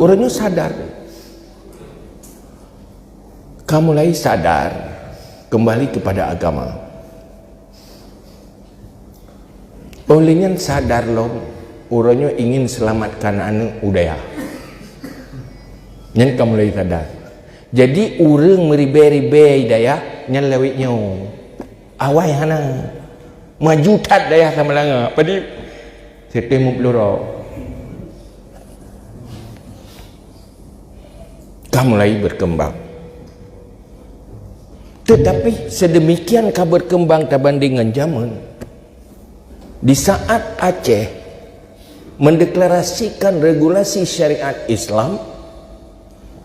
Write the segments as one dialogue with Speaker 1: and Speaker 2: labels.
Speaker 1: Orangnya sadar. Kamu mulai sadar kembali kepada agama. Olehnya sadar loh, orangnya ingin selamatkan anak udaya. Yang kamu mulai sadar. Jadi orang meribe-ribe daya nyan lewitnya. Awai hana. Maju tat daya sama langa. Padi setemu peluru. Kamu mulai berkembang. Tetapi sedemikiankah berkembang terbanding dengan zaman? Di saat Aceh mendeklarasikan regulasi syariat Islam,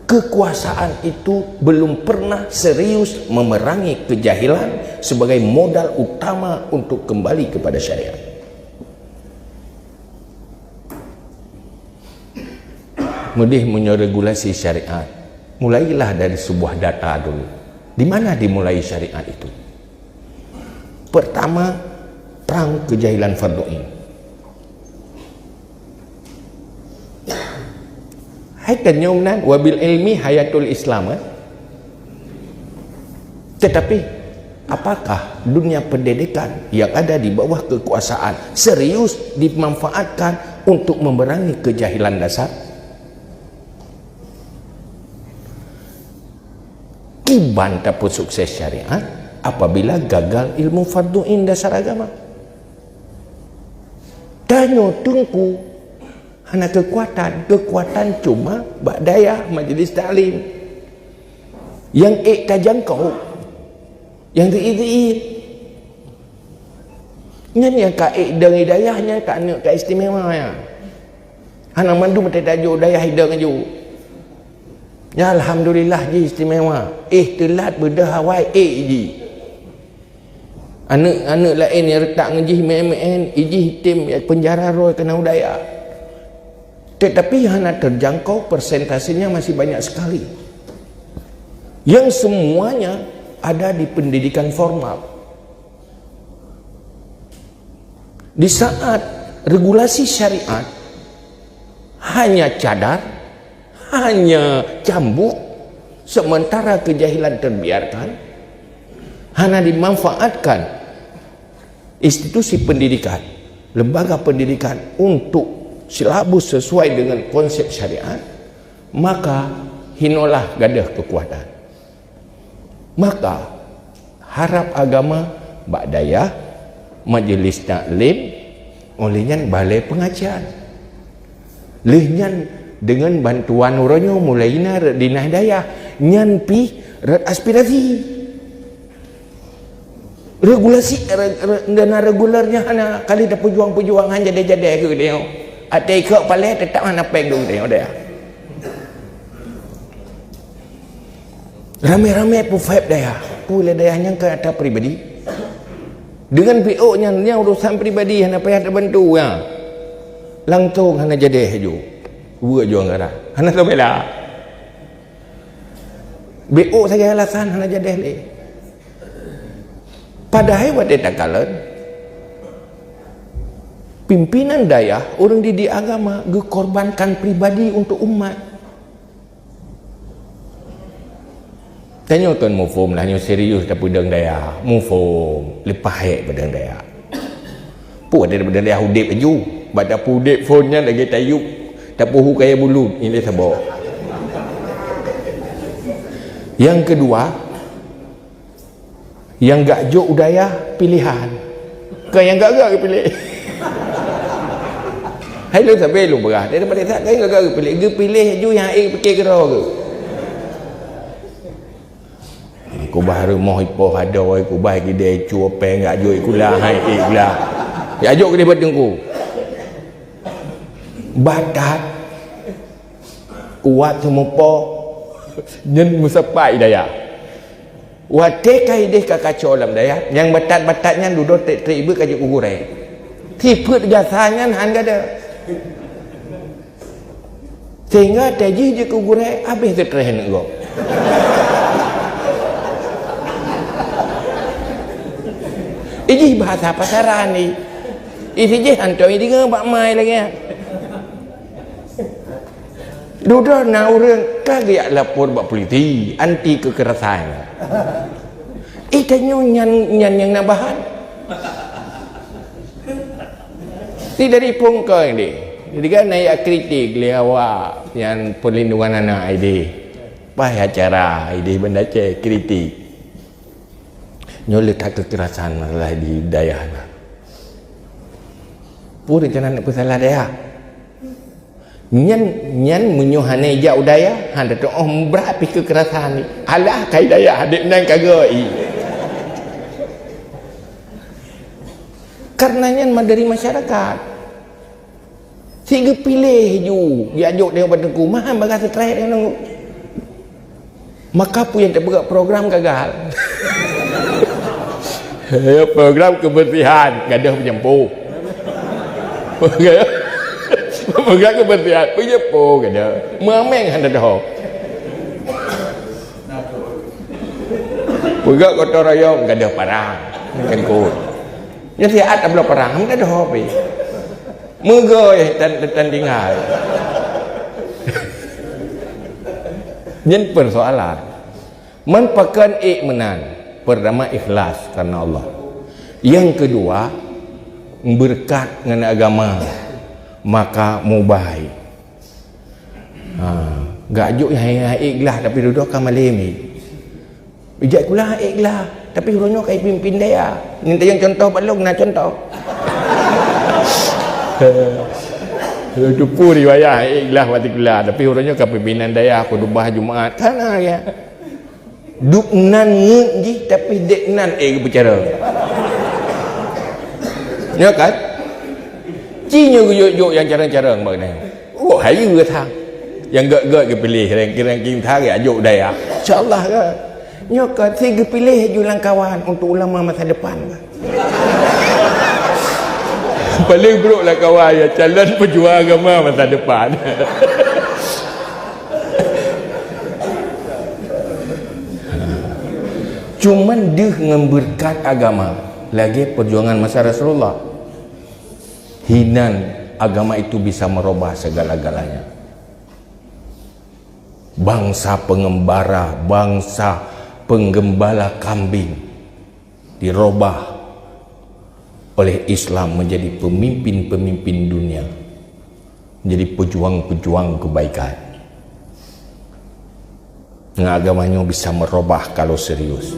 Speaker 1: kekuasaan itu belum pernah serius memerangi kejahilan sebagai modal utama untuk kembali kepada syariat. Mudih regulasi syariat, mulailah dari sebuah data dulu. Di mana dimulai syariat itu? Pertama, perang kejahilan fardu ain. Hai kenyumnan wabil ilmi hayatul Islam. Tetapi apakah dunia pendidikan yang ada di bawah kekuasaan serius dimanfaatkan untuk memerangi kejahilan dasar? Kiban taput sukses syariat apabila gagal ilmu fardu ain dasar agama. Tanya tungku hana kekuatan cuma bak daya majlis taklim yang tak jangkau, yang diit nyan yang ka dengan hidayahnya tak nak ka istimewa ya. Hana mandu mata tajuk daya hidayah ju. Ya alhamdulillah ji istimewa. Telat bedah hawai ji. Anak-anak lain yang retak ngejih MMN, ijih tim penjara roy kena udaya. Tetapi hana terjangkau, persentasenya masih banyak sekali. Yang semuanya ada di pendidikan formal. Di saat regulasi syariat hanya cadar, hanya cambuk, sementara kejahilan terbiarkan, hanya dimanfaatkan institusi pendidikan, lembaga pendidikan untuk silabus sesuai dengan konsep syariat, maka hinolah gadah kekuatan. Maka harap agama bak daya majlis taklim olehnya balai pengajian lehnya dengan bantuan orangnya mulai dinah daya nyanpi aspirasi regulasi dana regularnya hana kali dah pejuang-pejuang hanya jadi-jadi ke dia ada ikut paling tetap hana peng dong dia rame-rame pu vibe daya pu le dayanya ke atas pribadi dengan PO nya urusan pribadi hana payah terbantu ya langsung hana jadi haju buat juang kara hana tu bela BO saja alasan hana jadi le padahal wadai takalan pimpinan daya orang didik agama gekorbankan pribadi untuk umat. Tanya tuan mufum lah yang serius tak pedang daya mufum lepas hek pedang daya pu ada pedang daya hudip aju baca hudip phone-nya lagi tayuk tak puhu kaya bulu ini sabar. Yang kedua, yang gak jok udaya pilihan ke yang gak pilih hai lu sampai lu berah daripada tak kaya gak pilih ge pilih ju yang fikir kira ke ku baru mau ipoh ada oi ku bai gede cu pe gak jok ikulah hai iklah ya jok gede batengku badat kuat semupo nyen musapai daya wate kai deh kakacau lam daya yang batat-batatnya duduk ibu kaji kugure tiput gasanya han gada sehingga taji je kugure habis terhen go ini bahasa pasaran ni isi je hantu ini ke bak mai lagi Duda nak orang kagak lapor buat politi anti kekerasan. Tanya nyan yang nak bahan. Ti dari pungkau ini. Jadi kan naik kritik li awak yang perlindungan anak ini. Payah acara ini benda cek kritik. Nyolek kekerasan masalah di daya. Pun jangan nak bersalah daya. Nyan menyuhane ja udaya handa tu berapi kekerasan ni alah kai daya adik nang kagai karena nyan dari masyarakat sehingga pilih ju dia ajuk dia bertengku mahal bagai stres dia nang maka pun yang tak buat program gagal. Program kebersihan gadah penyempuh program kebersihan penyempuh gadah memang handa dah program gotong royong gadah parang kan kot nya siat abla parang handa dah apa megoy dan tinggal nyen persoalan manpakan menan pertama ikhlas karena Allah, yang kedua berkat dengan agama maka mubai gak juk yang ikhlas tapi duduk kan malam ni bijak pula ikhlas tapi hurufnya kayak pimpin dia minta yang contoh balong nak contoh tu riwayat ikhlas watikulah tapi hurufnya kayak pimpinan dia aku dubah Jumaat kana ya duk nan ngeji tapi dek nan berbicara ya kan cinya guyuk yang cara-cara bagaimana oh hari ke thang yang gak ke pilih ranking thang ya ajuk daya insyaallah ke nya ka tiga pilih julang kawan untuk ulama masa depan paling buruk lah kawan ya calon pejuang agama masa depan. Cuman dia dengan berkat agama lagi perjuangan masa Rasulullah hinan agama itu bisa merubah segala-galanya. Bangsa pengembara, bangsa penggembala kambing dirubah oleh Islam menjadi pemimpin-pemimpin dunia, menjadi pejuang-pejuang kebaikan. Dengan agamanya bisa merubah kalau serius.